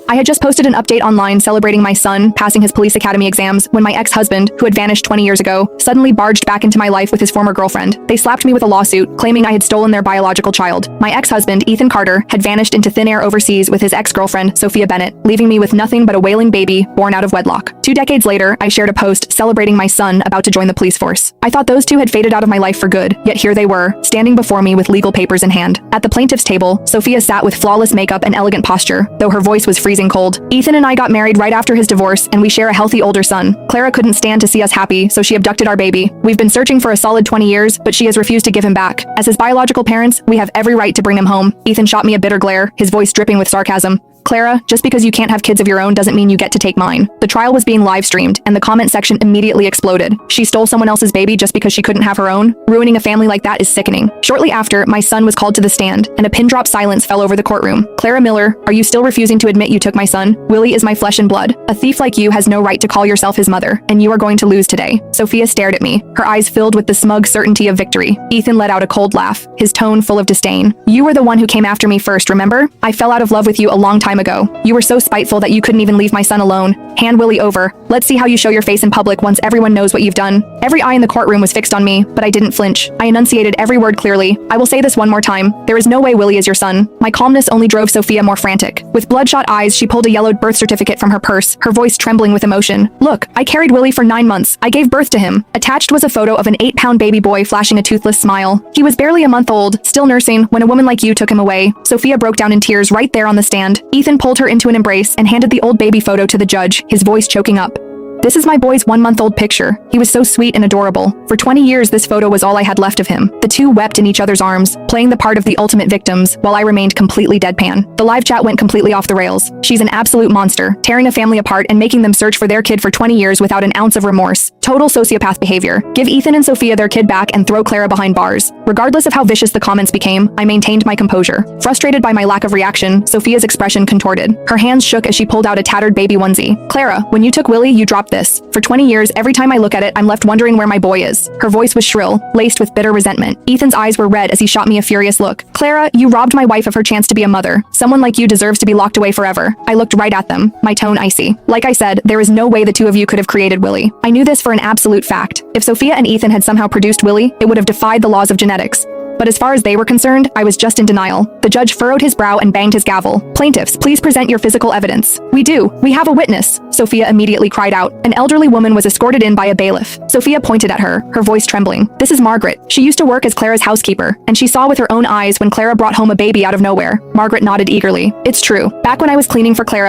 I had just posted an update online celebrating my son passing his police academy exams when my ex-husband, who had vanished 20 years ago, suddenly barged back into my life with his former girlfriend. They slapped me with a lawsuit, claiming I had stolen their biological child. My ex-husband, Ethan Carter, had vanished into thin air overseas with his ex-girlfriend, Sophia Bennett, leaving me with nothing but a wailing baby born out of wedlock. 2 decades later, I shared a post celebrating my son about to join the police force. I thought those two had faded out of my life for good, yet here they were, standing before me with legal papers in hand. At the plaintiff's table, Sophia sat with flawless makeup and elegant posture, though her voice was freezing cold. Ethan and I got married right after his divorce, and we share a healthy older son. Clara couldn't stand to see us happy, so she abducted our baby. We've been searching for a solid 20 years, but she has refused to give him back. As his biological parents, we have every right to bring him home. Ethan shot me a bitter glare, his voice dripping with sarcasm. Clara, just because you can't have kids of your own doesn't mean you get to take mine. The trial was being live streamed, and the comment section immediately exploded. She stole someone else's baby just because she couldn't have her own? Ruining a family like that is sickening. Shortly after, my son was called to the stand, and a pin-drop silence fell over the courtroom. Clara Miller, are you still refusing to admit you took my son? Willie is my flesh and blood. A thief like you has no right to call yourself his mother, and you are going to lose today. Sophia stared at me, her eyes filled with the smug certainty of victory. Ethan let out a cold laugh, his tone full of disdain. You were the one who came after me first, remember? I fell out of love with you a long time ago. You were so spiteful that you couldn't even leave my son alone. Hand Willie over. Let's see how you show your face in public once everyone knows what you've done. Every eye in the courtroom was fixed on me, but I didn't flinch. I enunciated every word clearly. I will say this one more time. There is no way Willie is your son. My calmness only drove Sophia more frantic. With bloodshot eyes, she pulled a yellowed birth certificate from her purse, her voice trembling with emotion. Look, I carried Willie for 9 months. I gave birth to him. Attached was a photo of an 8-pound baby boy flashing a toothless smile. He was barely a month old, still nursing, when a woman like you took him away. Sophia broke down in tears right there on the stand. Ethan pulled her into an embrace and handed the old baby photo to the judge, his voice choking up. This is my boy's 1-month-old picture. He was so sweet and adorable. For 20 years, this photo was all I had left of him. The two wept in each other's arms, playing the part of the ultimate victims, while I remained completely deadpan. The live chat went completely off the rails. She's an absolute monster, tearing a family apart and making them search for their kid for 20 years without an ounce of remorse. Total sociopath behavior. Give Ethan and Sophia their kid back and throw Clara behind bars. Regardless of how vicious the comments became, I maintained my composure. Frustrated by my lack of reaction, Sophia's expression contorted. Her hands shook as she pulled out a tattered baby onesie. Clara, when you took Willie, you dropped this. For 20 years, every time I look at it, I'm left wondering where my boy is. Her voice was shrill, laced with bitter resentment. Ethan's eyes were red as he shot me a furious look. Clara, you robbed my wife of her chance to be a mother. Someone like you deserves to be locked away forever. I looked right at them, my tone icy. Like I said, there is no way the two of you could have created Willie. I knew this for an absolute fact. If Sophia and Ethan had somehow produced Willie, it would have defied the laws of genetics. But as far as they were concerned, I was just in denial. The judge furrowed his brow and banged his gavel. Plaintiffs, please present your physical evidence. We do. We have a witness. Sophia immediately cried out. An elderly woman was escorted in by a bailiff. Sophia pointed at her, her voice trembling. This is Margaret. She used to work as Clara's housekeeper, and she saw with her own eyes when Clara brought home a baby out of nowhere. Margaret nodded eagerly. It's true. Back when I was cleaning for Clara,